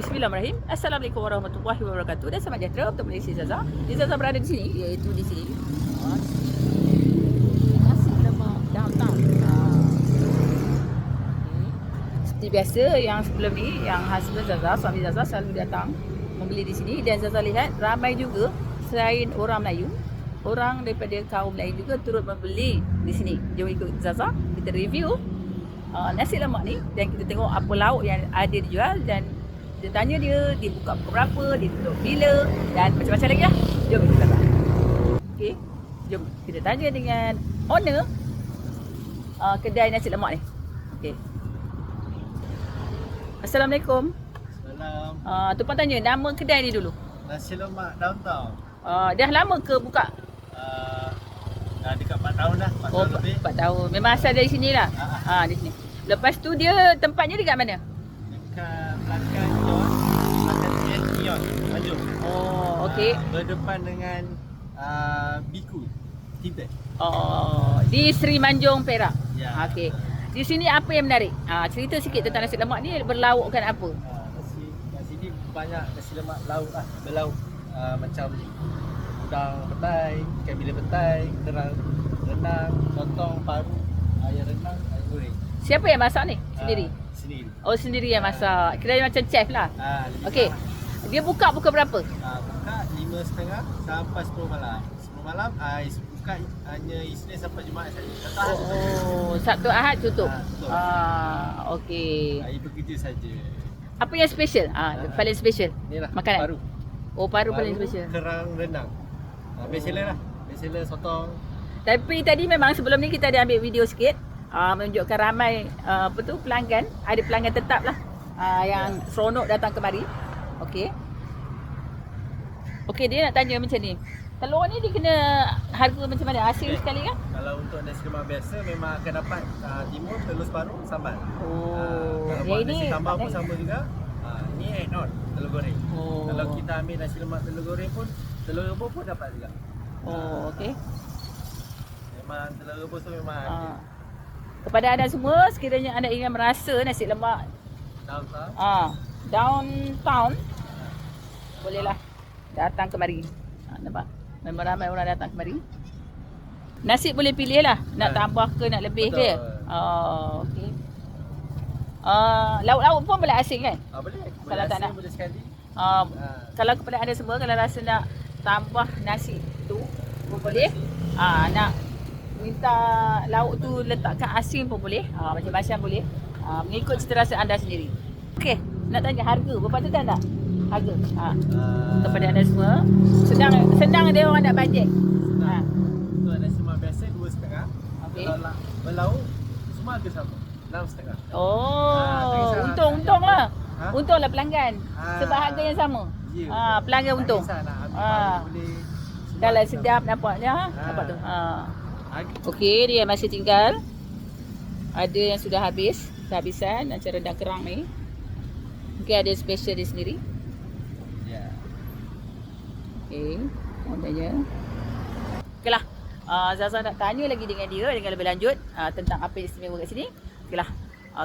Bismillahirrahmanirrahim. Assalamualaikum warahmatullahi wabarakatuh. Dan selamat sejahtera untuk Malaysia Zaza. Zaza berada di sini, iaitu di sini. Nasi lemak downtown. Seperti biasa yang sebelum ni, yang husband Zaza, suami Zaza selalu datang membeli di sini. Dan Zaza lihat ramai juga selain orang Melayu, orang daripada kaum lain juga turut membeli di sini. Jom ikut Zaza, kita review nasi lemak ni dan kita tengok apa lauk yang ada dijual dan kita tanya dia buka pukul berapa, dia tutup bila dan macam-macam lagi lah. Jom kita tanya. Okey, jom kita tanya dengan owner kedai nasi lemak ni. Okey. Assalamualaikum. Salam. Tuan tanya nama kedai ni dulu. Nasi lemak downtown. Dah lama ke buka? Dah dekat 4 tahun dah. 4 tahun lebih. 4 tahun. Memang asal dari sini lah. Di sini. Lepas tu dia tempatnya dekat mana? Dekat belakang Ion. Belakang Ion. Tanjung. Oh, okey. Berdepan dengan Biku. Tibet. Oh, di Seri Manjung, Perak. Ya. Okey. Di sini apa yang menarik? Cerita sikit tentang nasi lemak ni berlaukkan apa? Nasi ni banyak nasi lemak lauk lah. Berlauk. Macam udang petai, ikan bila petai, kerang, renang, lontong, paru, ayam renang, ayam goreng. Siapa yang masak ni? Sendiri? Sendiri. Oh, sendiri yang masak. Kira macam chef lah. Lebih Okey. Dia buka pukul berapa? Buka 5.30 sampai 10 malam. 10 malam buka hanya Isnin sampai Jumaat saja. Oh, Sabtu Ahad tutup. Tutup. Okey. Hari bekerja saja. Apa yang special? Paling special. Inilah Makanan. paru. Oh, paru paling special. Kerang renang. Bestseller lah. Bestseller sotong. Tapi tadi memang sebelum ni kita ada ambil video sikit menunjukkan ramai pelanggan, ada pelanggan tetap lah yang seronok datang kemari. Okey. Okey, dia nak tanya macam ni. Telur ni dia kena harga macam mana? Asin sekali kan? Kalau untuk nasi lemak biasa memang akan dapat timun, telur separuh, sambal. Yang Kalau buat ini nasi sambal pun sama juga. Ini add on telur goreng. Kalau kita ambil nasi lemak telur goreng pun telur rebus pun dapat juga. Okey. Memang telur rebus tu memang ada. Kepada anda semua, sekiranya anda ingin merasa nasi lemak downtown, bolehlah datang kemari. Nampak? Memang ramai orang datang kemari. Nasi boleh pilih lah, nak tambah ke nak lebih ke. Okey. Lauk-lauk pun boleh asing kan? Boleh. Kalau tak nak. Boleh sekali. Kalau kepada anda semua, kalau rasa nak tambah nasi tu pun boleh. Nak minta lauk tu letakkan asin pun boleh. Macam-macam boleh. Mengikut cita rasa anda sendiri. Okey, nak tanya harga. Berpatutan tak? Harga. Kepada anda semua. Senang dia orang nak bajet. Untuk nasi lemak biasa 2.5. Okey. Kalau nak berlauk semua harga sama. 6.5. Untung lah. Untunglah pelanggan. Sebab harga yang sama. Ya. Pelanggan untung. Tak kisah nak ambil paru boleh. Dah lah sedap nampaknya. Nampak tu. Okey, dia masih tinggal. Ada yang sudah habis. Kehabisan macam rendang kerang ni. Mungkin ada special dia sendiri. Ya. Okey, orang tanya. Okeylah. Zaza nak tanya lagi dengan dia dengan lebih lanjut tentang apa yang istimewa kat sini. Okeylah.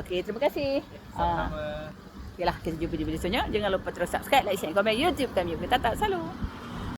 Okey, terima kasih. Sama-sama. Okeylah, kita jumpa di video selanjutnya. Jangan lupa terus subscribe, like, share, komen YouTube kami. Tata, salam.